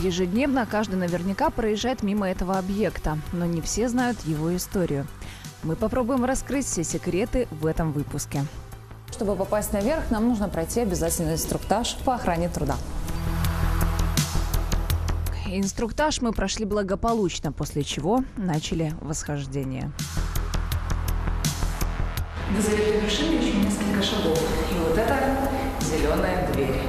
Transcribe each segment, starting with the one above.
Ежедневно каждый наверняка проезжает мимо этого объекта, но не все знают его историю. Мы попробуем раскрыть все секреты в этом выпуске. Чтобы попасть наверх, нам нужно пройти обязательный инструктаж по охране труда. Инструктаж мы прошли благополучно, после чего начали восхождение. До заветной вершины еще несколько шагов. И вот это зеленая дверь.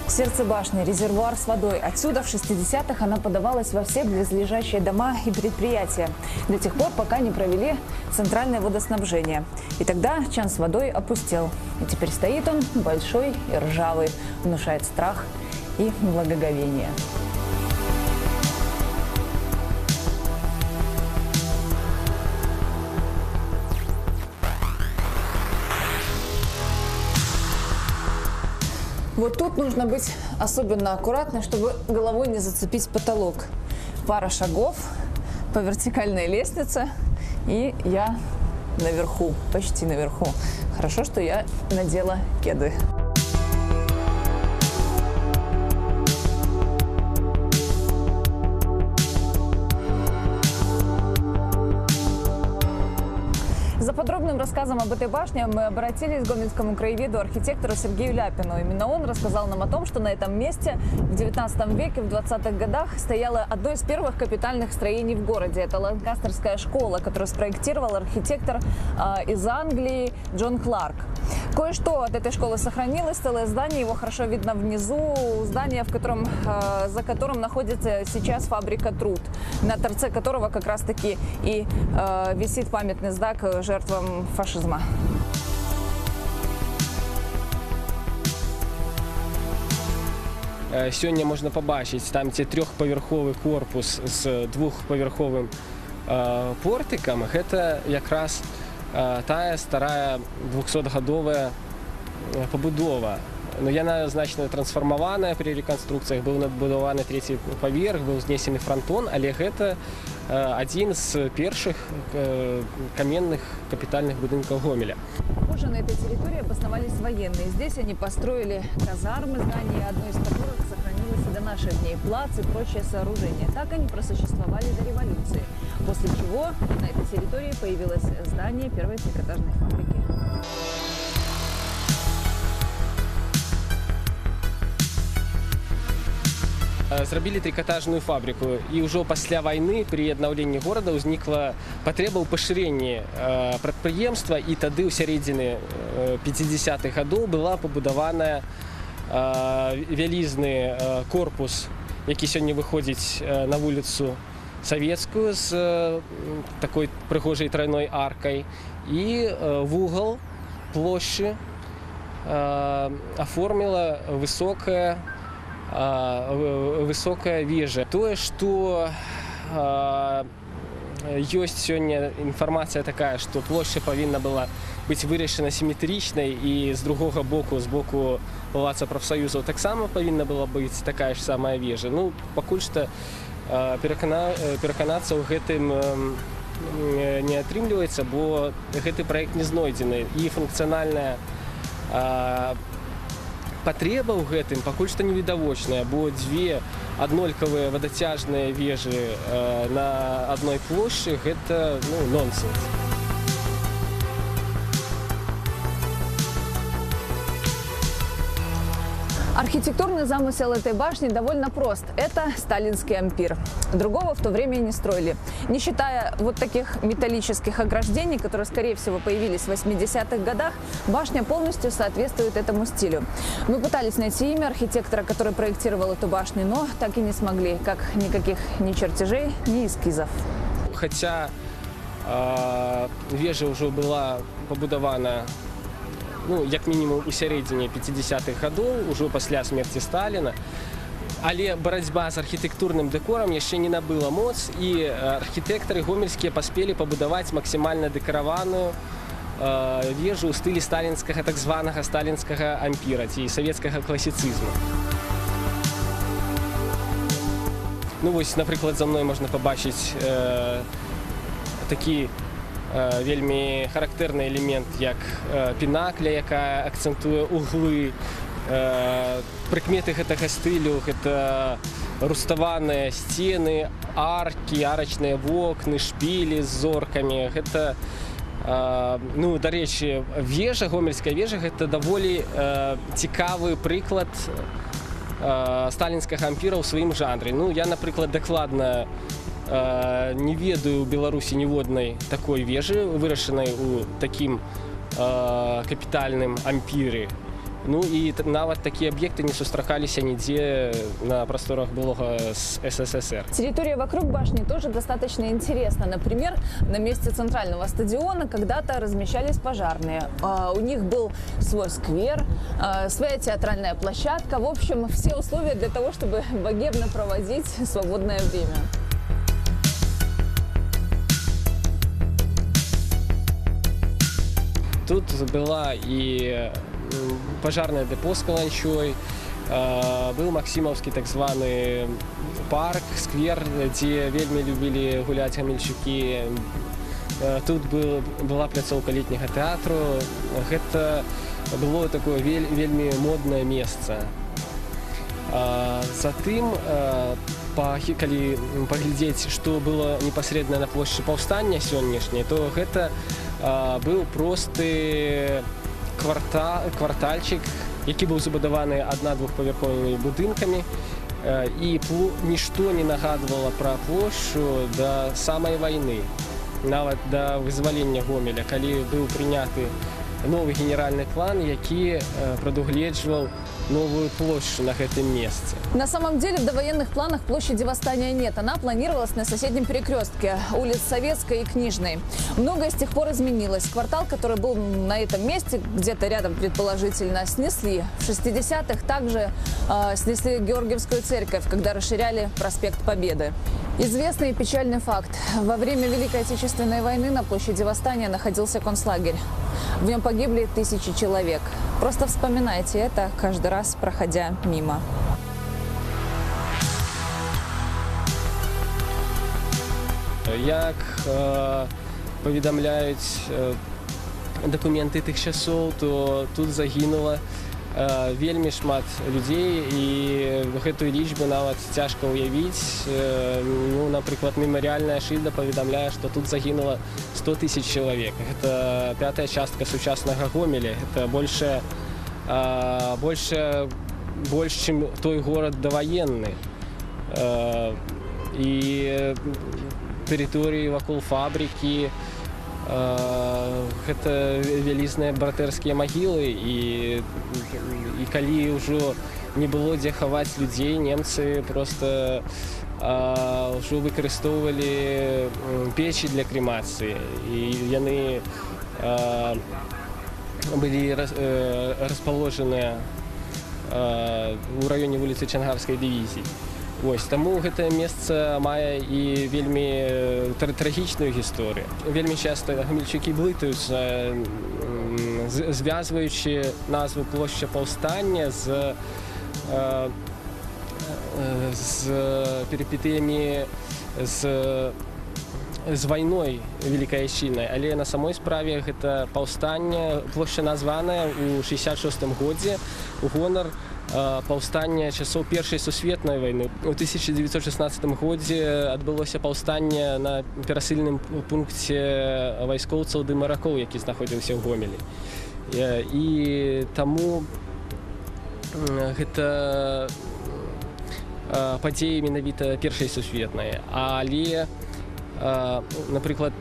Сердце башни, резервуар с водой. Отсюда в 60-х она подавалась во все близлежащие дома и предприятия. До тех пор, пока не провели центральное водоснабжение. И тогда чан с водой опустел. И теперь стоит он большой и ржавый, внушает страх и благоговение. Вот тут нужно быть особенно аккуратной, чтобы головой не зацепить потолок. Пара шагов по вертикальной лестнице, и я наверху, почти наверху. Хорошо, что я надела кеды. За подробным рассказом об этой башне мы обратились к гомельскому краеведу, архитектору Сергею Ляпину. Именно он рассказал нам о том, что на этом месте в 19 веке, в 20-х годах стояло одно из первых капитальных строений в городе. Это Ланкастерская школа, которую спроектировал архитектор из Англии Джон Кларк. Кое-что от этой школы сохранилось, целое здание, его хорошо видно внизу, здание, за которым находится сейчас фабрика «Труд», на торце которого как раз-таки и висит памятный знак жертвам фашизма. Сёння можна побачить, там ці трьохпавярховы корпус з двухпавярховым портыкам. Гэта якраз тая старая 200-гадовая пабудова. Но яна значна трансфармаваная при рэканструкцыях. Быў надбудаваны трэці паверх, быў знесены франтон, але гэта один з першых каменных капитальных будынкаў Гомеля. Позже на этой территории обосновались военные. Здесь они построили казармы, здания, одно из которых сохранилось и до наших дней, плац и прочие сооружения. Так они просуществовали до революции, после чего на этой территории появилось здание первой трикотажной фабрики. Зрабілі трикотажную фабрику, і ўжо пасля вайны пры аднаўленні горада ўзнікла патрэба ў пашырэнні прадпрыемства, і тады ў сярэдзіне 50-х гадоў была пабудаваная вялізны корпус, які сёння выходзіць на вуліцу Савецкую з такой прыгожай тройной аркай, і вугал плошчы аформіла высокая вежа. Тое, што ёсць сёння інфармацыя такая, што плошча павінна была быць вырашана сіметрычнай, і з другога боку, з боку палаца прафсаюзаў, таксама павінна была быць такая ж самая вежа. Ну, пакуль што пераканацца ў гэтым не атрымліваецца, бо гэты праект не знойдзены, і функцыянальная патрэба ў гэтым пакуль што невідавочная, бо дзве аднолькавыя вадацяжныя вежы на адной плошчы – гэта нонсенс. Архитектурный замысел этой башни довольно прост. Это сталинский ампир. Другого в то время и не строили. Не считая вот таких металлических ограждений, которые, скорее всего, появились в 80-х годах, башня полностью соответствует этому стилю. Мы пытались найти имя архитектора, который проектировал эту башню, но так и не смогли. Как никаких ни чертежей, ни эскизов. Хотя вежа ўжо была пабудавана, як мінімум у сярэдзіне 50-х гадоў, ужо пасля смерці Сталіна. Але барацьба з архітэктурным дэкорам яшчэ не набыла моц, і архітэктары гомельскія паспелі пабудаваць максімальна дэкараваную вежу ў стылі сталінскага, так званага сталінскага ампіра ці савецкага класіцызму. Ну вось, напрыклад, за мной можна пабачыць такі вельмі характэрны элемент, як пінакля, якая акцэнтуе углы. Прыкметы гэтага стылю — гэта руставаныя сцены, аркі, арачныя вокны, шпілі з зоркамі. Гэта, ну, дарэчы, вежа, гомельская вежа — гэта даволі цікавы прыклад сталінскага ампіра ў сваім жанры. Ну, я, напрыклад, дакладна не ведаю ў Беларусі ніводнай такой вежы, вырашанай у такім капітальным ампіры. Ну і нават такія аб'екты не сустракаліся нідзе на просторах былога СССР. Территория вокруг башни тоже достаточно интересна. Например, на месте центрального стадиона когда-то размещались пожарные. У них был свой сквер, своя театральная площадка. В общем, все условия для того, чтобы богемно проводить свободное время. Тут была и пожарное депо с каланчой, был Максимовский так званы парк, сквер, где вельмі любили гуляць гамельчукі. Тут была пляцоўка летняга тэатру. Гэта было такое вельмі моднае месца. Затым, калі паглядзець, што было непасрэдна на плошчы паўстання сённяшняй, то гэта быў просты квартальчик, які быў забудаваны адна-двухпавярховымі будынкамі, і нішто не нагадвала пра плошчу да самай вайны, нават да вызвалення Гомеля, калі быў прыняты новы генеральны план, які прадугледжваў новую площадь на этом месте. На самом деле в довоенных планах площади Восстания нет. Она планировалась на соседнем перекрестке улиц Советской и Книжной. Многое с тех пор изменилось. Квартал, который был на этом месте, где-то рядом предположительно, снесли. В 60-х также снесли Георгиевскую церковь, когда расширяли проспект Победы. Известный и печальный факт. Во время Великой Отечественной войны на площади Восстания находился концлагерь. В нем погибли тысячи человек. Просто вспоминайте это каждый раз, проходя мимо. Як паведамляюць дакументы тых часоў, то тут загінула вельмі шмат людзей, і гэтую лічбу нават цяжка ўявіць. Ну, напрыклад, мемарыяльная шыльда паведамляе, што тут загінула 100 000 чалавек. Гэта пятая частка сучаснага Гомеля. Гэта больш, чым той горад даваенны. І тэрыторыі вакол фабрыкі, гэта вялізныя братэрскія магілы, і калі ўжо не было дзе хаваць людзей, немцы проста ўжо выкарыстоўвалі печі для крэмацыі, і яны былі распаложаныя ў раёне вуліцы Чангарскай дывізіі. Вось, таму гэтае месца мае і вельмі трагічную гісторыю. Вельмі часта гамельчукі блытаюцца, звязваючы назву плошча паўстання з перыпетыямі з вайной Великай Айчыннай. Але на самой справе гэта паўстанне, плошча названая ў 66-м годзе у гонар паўстання часоў Першай сусветнай вайны. У 1916 годзе адбылося паўстанне на перасыльным пункце вайскоўцаў ды маракоў, які знаходзіўся ў Гомелі. І таму гэта падзеі менавіта Першай сусветнай. Але, напрыклад,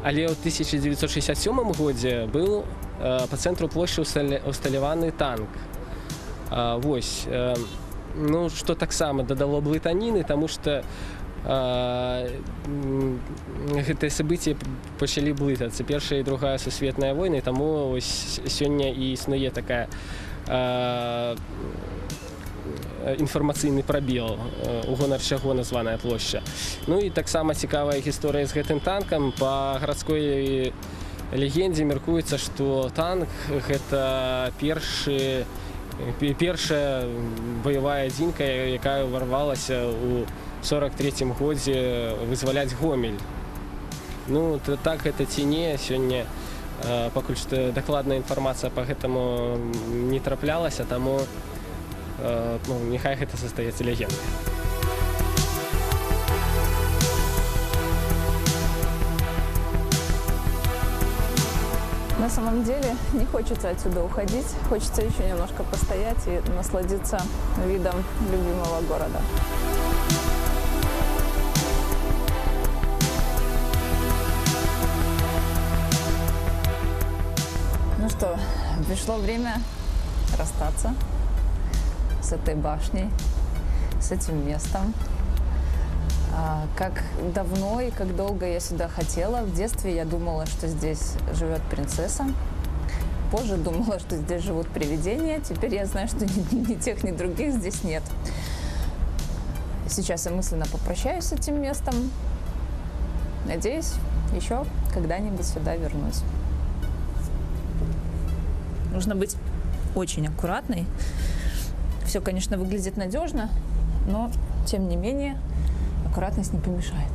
ў 1967 годзе быў па цэнтру плошчы ўсталяваны танк. Вось, ну, што таксама дадало блытаніны, таму што гэтыя события пачалі блытацца. Першая і другая сусветная войны, таму вось сёння і існуе такая інфармацыйны прабел, у гонар чаго названая плошча. Ну і таксама цікавая гісторыя з гэтым танкам. Па гарадской легендзе мяркуецца, што танк гэта першая баявая адзінка, якая ўварвалася ў 43-м годзе вызваляць Гомель. Ну, так гэта ці не, сёння пакуль што дакладная інфармацыя па гэтаму не траплялася, таму няхай гэта застаецца легендай. На самом деле не хочется отсюда уходить, хочется еще немножко постоять и насладиться видом любимого города. Ну что, пришло время расстаться с этой башней, с этим местом. Как давно и как долго я сюда хотела. В детстве я думала, что здесь живет принцесса. Позже думала, что здесь живут привидения. Теперь я знаю, что ни тех, ни других здесь нет. Сейчас я мысленно попрощаюсь с этим местом. Надеюсь, еще когда-нибудь сюда вернусь. Нужно быть очень аккуратной. Все, конечно, выглядит надежно, но тем не менее аккуратность не помешает.